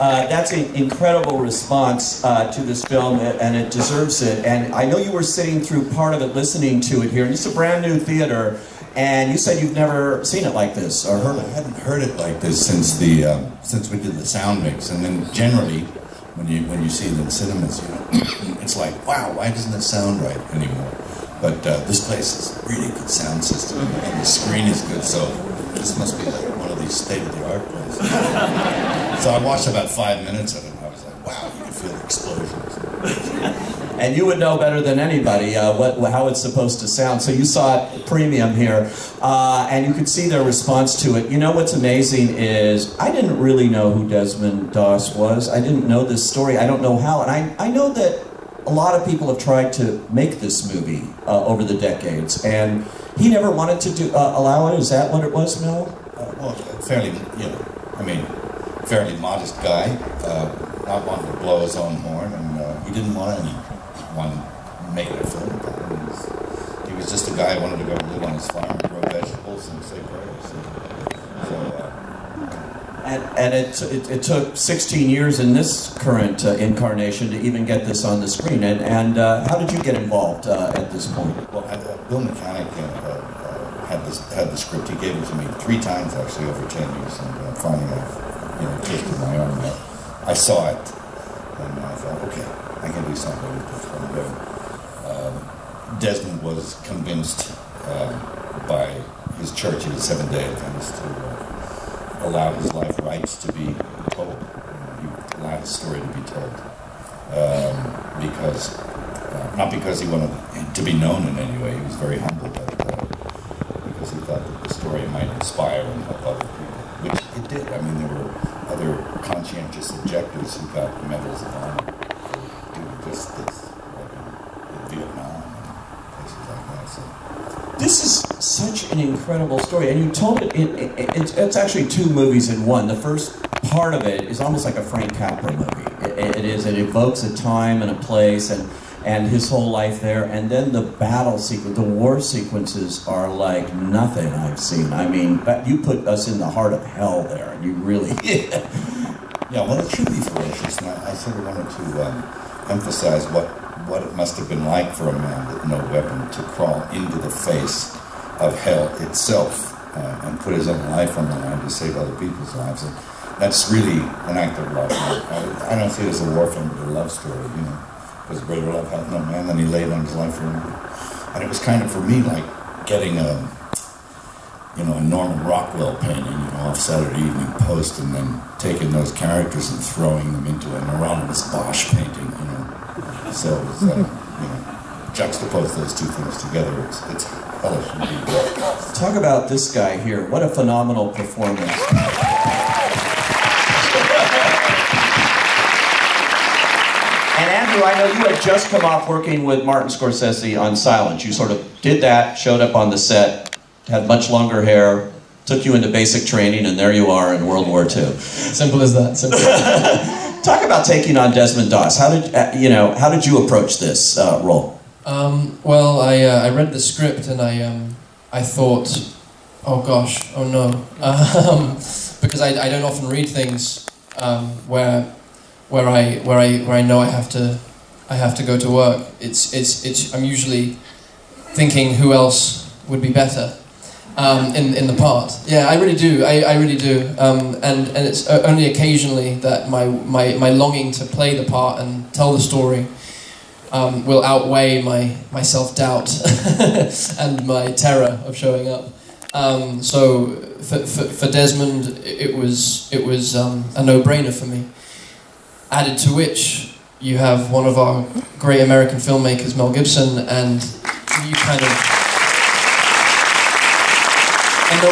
That's an incredible response to this film, and it deserves it. And I know you were sitting through part of it, listening to it here, and it's a brand new theater, and you said you've never seen it like this, or heard it. I hadn't heard it like this since we did the sound mix, and then generally, when you see it in cinemas, it's like, wow, why doesn't it sound right anymore? But this place is a really good sound system, and the screen is good, so this must be like one of these state-of-the-art places. So I watched about 5 minutes of it, and I was like, wow, you can feel the explosions. And you would know better than anybody how it's supposed to sound. So you saw it premium here, and you could see their response to it. You know what's amazing is, I didn't really know who Desmond Doss was. I didn't know this story. I don't know how. And I know that a lot of people have tried to make this movie over the decades, and he never wanted to allow it. Is that what it was, Mel? Well, fairly, fairly modest guy, not wanting to blow his own horn, and he didn't want anyone making a film about him. He was just a guy who wanted to go live on his farm and grow vegetables and say prayers. And it took 16 years in this current incarnation to even get this on the screen. And how did you get involved at this point? Well, Bill Mechanic had the script. He gave it to me 3 times actually over 10 years, and finally I twisted my arm. I saw it, and I thought, okay, I can do something with this one. Desmond was convinced by his church, he was Seventh-day Adventist, to allow his life rights to be told. He allowed his story to be told. Not because he wanted to be known in any way, he was very humble, but because he thought that the story might inspire and help other people, which it did. I mean, there were other conscientious objectors who got medals of honor for doing just this, like in Vietnam and places like that. So. This is such an incredible story, and you told it, it's actually 2 movies in one. The first part of it is almost like a Frank Capra movie. It evokes a time and a place and his whole life there, and then the battle sequence, the war sequences are like nothing I've seen. I mean, you put us in the heart of hell there, and you really Yeah, well, it should be ferocious, and I sort of wanted to emphasize what it must have been like for a man with no weapon to crawl into the face of hell itself and put his own life on the line to save other people's lives. And that's really an act of love. I don't see it as a war film, but a love story, Because greater love hath no man than he laid on his life for him. And it was kind of, for me, like getting a Norman Rockwell painting, off Saturday Evening Post, and then taking those characters and throwing them into an anonymous Bosch painting, So it was, juxtapose those 2 things together, it's hellish indeed. Talk about this guy here. What a phenomenal performance. And Andrew, I know you had just come off working with Martin Scorsese on Silence. You sort of did that, showed up on the set, had much longer hair, took you into basic training, and there you are in World War II. Simple as that. Simple. Talk about taking on Desmond Doss. How did you approach this role? Well, I read the script and I thought, oh gosh, oh no, because I don't often read things where I know I have to go to work. I'm usually thinking who else would be better in the part. Yeah, I really do. I really do. And it's only occasionally that my longing to play the part and tell the story will outweigh my self-doubt and my terror of showing up. So for Desmond, it was a no-brainer for me. Added to which, you have one of our great American filmmakers, Mel Gibson, and you kind of... And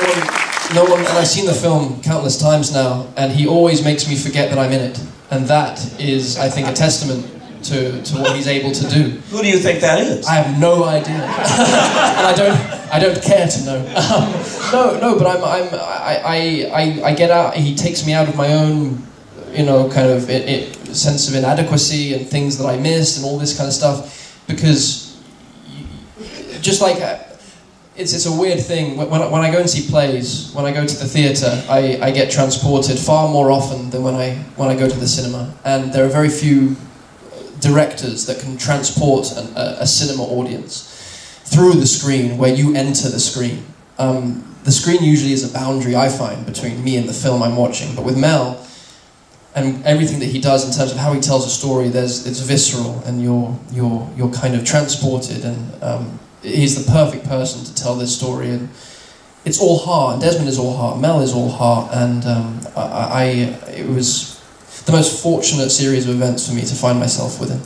no one, and I've seen the film countless times now, and he always makes me forget that I'm in it. And that is, I think, a testament to what he's able to do. Who do you think that is? I have no idea, and I don't care to know. No, but I get out. He takes me out of my own, kind of sense of inadequacy and things that I missed and all this kind of stuff, because just like it's a weird thing. When I go and see plays, when I go to the theatre, I get transported far more often than when I go to the cinema. And there are very few directors that can transport a cinema audience through the screen, where you enter the screen. The screen usually is a boundary, I find, between me and the film I'm watching. But with Mel, and everything that he does in terms of how he tells a story, it's visceral, and you're kind of transported, and he's the perfect person to tell this story. And it's all heart. Desmond is all heart. Mel is all heart, and it was the most fortunate series of events for me to find myself with him.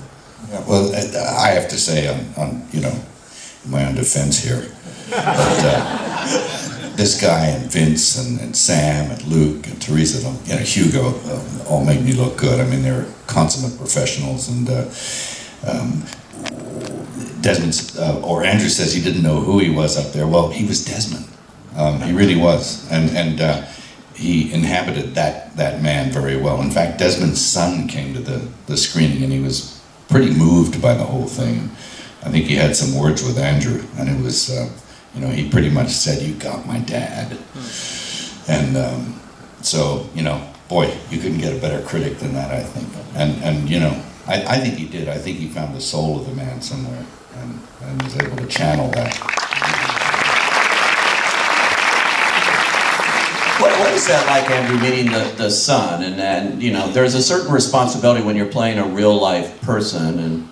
Yeah, well, I have to say, on you know, my own defense here, but, this guy and Vince and Sam and Luke and Teresa, you know, Hugo, all made me look good. I mean, they're consummate professionals. And Desmond, or Andrew says he didn't know who he was up there. Well, he was Desmond. He really was, and he inhabited that man very well. In fact, Desmond's son came to the screening, and he was pretty moved by the whole thing. I think he had some words with Andrew, and it was, you know, he pretty much said, "You got my dad." And so, you know, boy, you couldn't get a better critic than that, I think. And you know, I think he did. I think he found the soul of the man somewhere, and was able to channel that. What is that like, Andrew, meeting the son? And you know, there's a certain responsibility when you're playing a real life person. And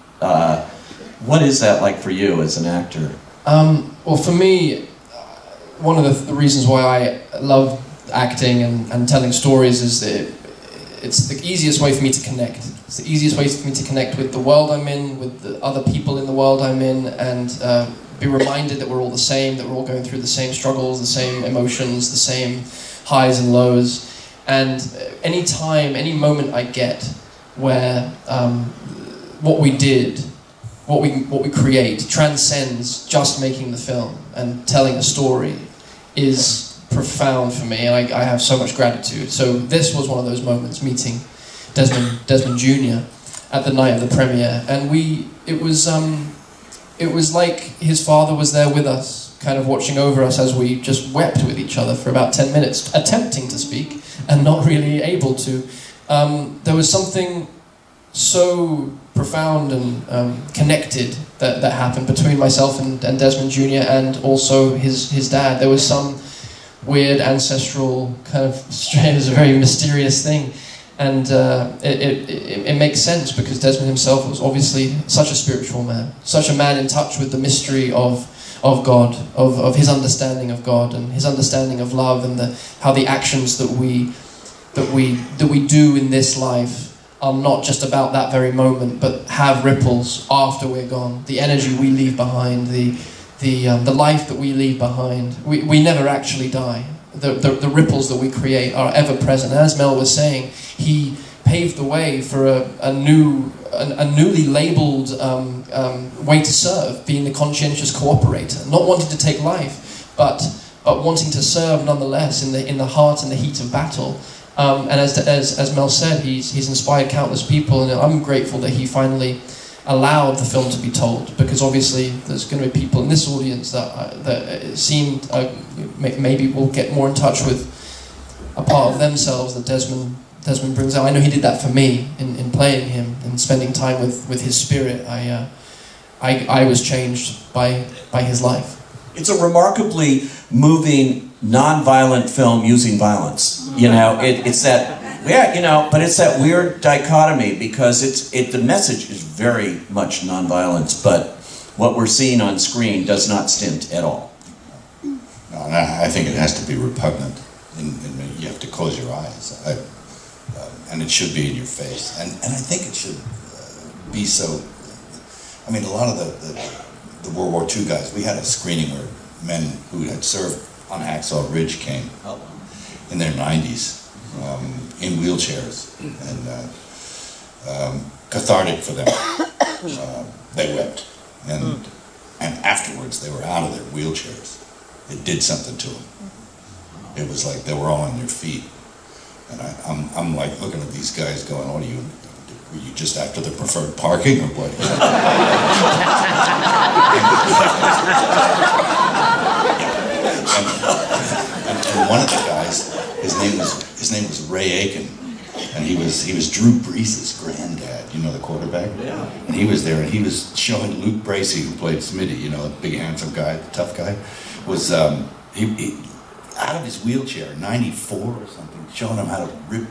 what is that like for you as an actor? Well, for me, one of the reasons why I love acting and telling stories is that it's the easiest way for me to connect. It's the easiest way for me to connect with the world I'm in, with the other people in the world I'm in, and be reminded that we're all the same, that we're all going through the same struggles, the same emotions, the same highs and lows. And any time, any moment I get where what we did, what we create transcends just making the film and telling a story is profound for me, and I have so much gratitude. So this was one of those moments, meeting Desmond Jr. at the night of the premiere, and it was like his father was there with us, kind of watching over us as we just wept with each other for about 10 minutes, attempting to speak and not really able to. There was something so profound and connected that happened between myself and Desmond Jr. and also his dad. There was some weird ancestral kind of strain. It was a very mysterious thing, and it makes sense because Desmond himself was obviously such a spiritual man, such a man in touch with the mystery of God, of his understanding of God and his understanding of love, and how the actions that we do in this life are not just about that very moment, but have ripples after we're gone. The energy we leave behind, the life that we leave behind. We never actually die. The ripples that we create are ever present. And as Mel was saying, he paved the way for a newly labelled way to serve, being the conscientious cooperator, not wanting to take life, but wanting to serve nonetheless in the heart and the heat of battle. And as Mel said, he's inspired countless people, and I'm grateful that he finally allowed the film to be told, because obviously there's going to be people in this audience that seemed maybe will get more in touch with a part of themselves that Desmond brings out. I know he did that for me in playing him and spending time with his spirit. I was changed by his life. It's a remarkably moving, non-violent film using violence. You know, it's that. Yeah, you know, but it's that weird dichotomy, because the message is very much nonviolence, but what we're seeing on screen does not stint at all. No, I think it has to be repugnant. You have to close your eyes, and it should be in your face. And I think it should be so. I mean, a lot of the World War II guys, we had a screening where men who had served on Hacksaw Ridge came in their 90s. In wheelchairs, and cathartic for them. They wept, and afterwards they were out of their wheelchairs. It did something to them. It was like they were all on their feet, and I'm like looking at these guys going, "What are you? Were you just after the preferred parking or what?" was Drew Brees' granddad, you know, the quarterback. Yeah. And he was there, and he was showing Luke Bracey, who played Smitty, you know, the big handsome guy, the tough guy, was he out of his wheelchair, 94 or something, showing him how to rip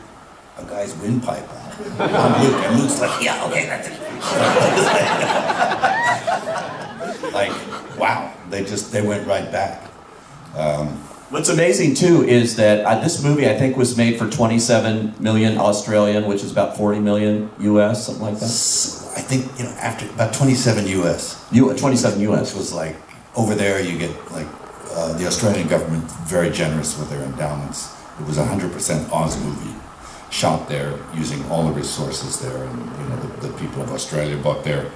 a guy's windpipe out. And Luke's like, yeah, okay, that's it. Like, wow, they went right back. What's amazing too is that this movie I think was made for 27 million Australian, which is about 40 million US, something like that. So I think, you know, after about 27 US. 27 US. Which was like, over there you get like, the Australian government very generous with their endowments. It was 100% Oz movie, shot there using all the resources there, and you know the people of Australia brought their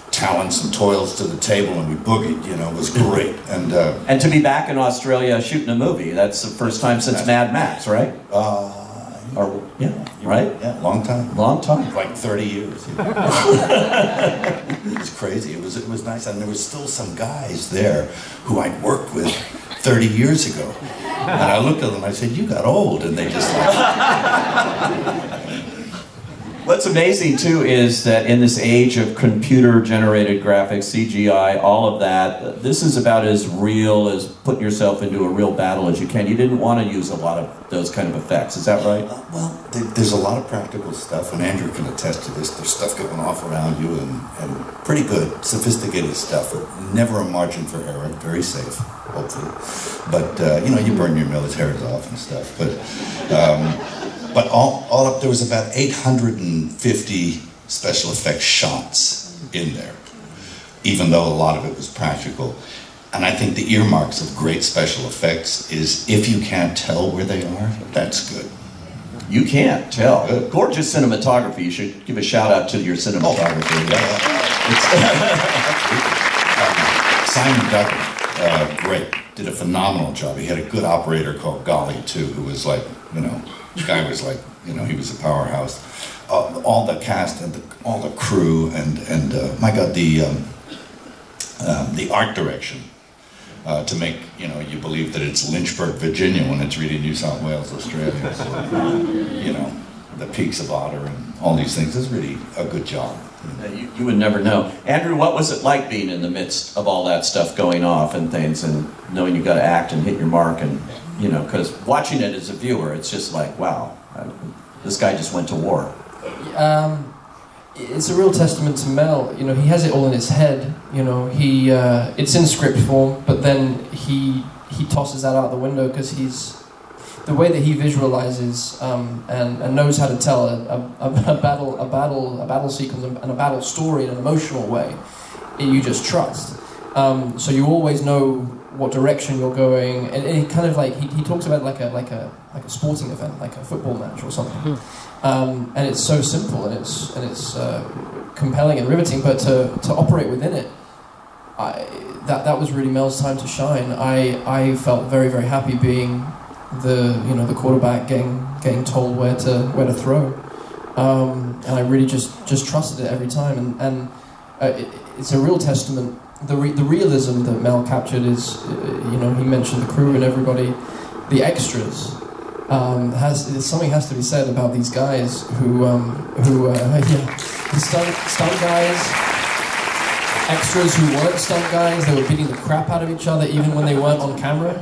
talents and toils to the table, and we boogied. You know, it was great. And to be back in Australia shooting a movie, that's the first time since Mad Max, right? Yeah, right? Yeah, long time. Long time. Like 30 years. You know. It was crazy. It was nice, and there were still some guys there who I'd worked with 30 years ago. And I looked at them and I said, "You got old," and they just like... What's amazing too is that in this age of computer-generated graphics, CGI, all of that, this is about as real as putting yourself into a real battle as you can. You didn't want to use a lot of those kind of effects, is that right? Well, there's a lot of practical stuff, and Andrew can attest to this. There's stuff going off around you, and pretty good, sophisticated stuff. Never a margin for error, very safe, hopefully. But, you know, you burn your militaries off and stuff. But all up, there was about 850 special effects shots in there, even though a lot of it was practical. And I think the earmarks of great special effects is, if you can't tell where they are, that's good. You can't tell. Good. Gorgeous cinematography. You should give a shout out to your cinematography. Simon Duggan, great, did a phenomenal job. He had a good operator called Golly, too, who was like, you know, the guy was like, you know, he was a powerhouse. All the cast and all the crew and my God, the art direction to make, you know, you believe that it's Lynchburg, Virginia when it's really New South Wales, Australia. So, you know, the peaks of Otter and all these things is really a good job. You would never know. Andrew, what was it like being in the midst of all that stuff going off and things, and knowing you got to act and hit your mark, and you know, because watching it as a viewer, it's just like, wow, this guy just went to war. It's a real testament to Mel. You know, he has it all in his head. You know, it's in script form, but then he tosses that out the window because the way that he visualizes and knows how to tell a battle sequence and a battle story in an emotional way, you just trust. So you always know what direction you're going, and it kind of like he talks about like a sporting event, like a football match or something. And it's so simple, and it's compelling and riveting, but to operate within it, that was really Mel's time to shine. I felt very, very happy being the quarterback, getting told where to throw, and I really just trusted it every time, and it's a real testament. The realism that Mel captured is, he mentioned the crew and everybody, the extras. Something has to be said about these guys the stunt guys, extras who weren't stunt guys. They were beating the crap out of each other even when they weren't on camera.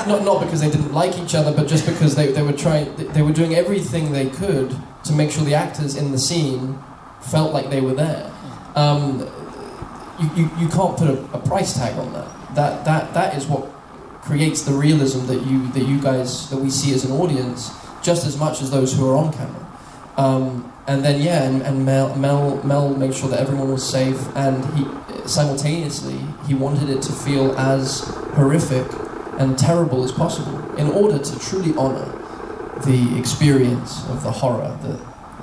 Not because they didn't like each other, but just because they were doing everything they could to make sure the actors in the scene felt like they were there. You can't put a price tag on that. That is what creates the realism that we see as an audience, just as much as those who are on camera. And then and Mel made sure that everyone was safe, and simultaneously he wanted it to feel as horrific and terrible as possible, in order to truly honor the experience of the horror that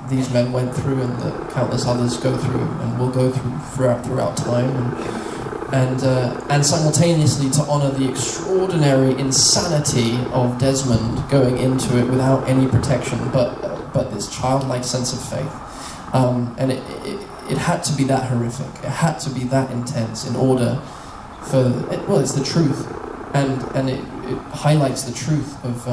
these men went through, and that countless others go through and will go through throughout time, and simultaneously to honor the extraordinary insanity of Desmond going into it without any protection, but this childlike sense of faith, and it had to be that horrific, it had to be that intense in order for it's the truth, and it highlights the truth of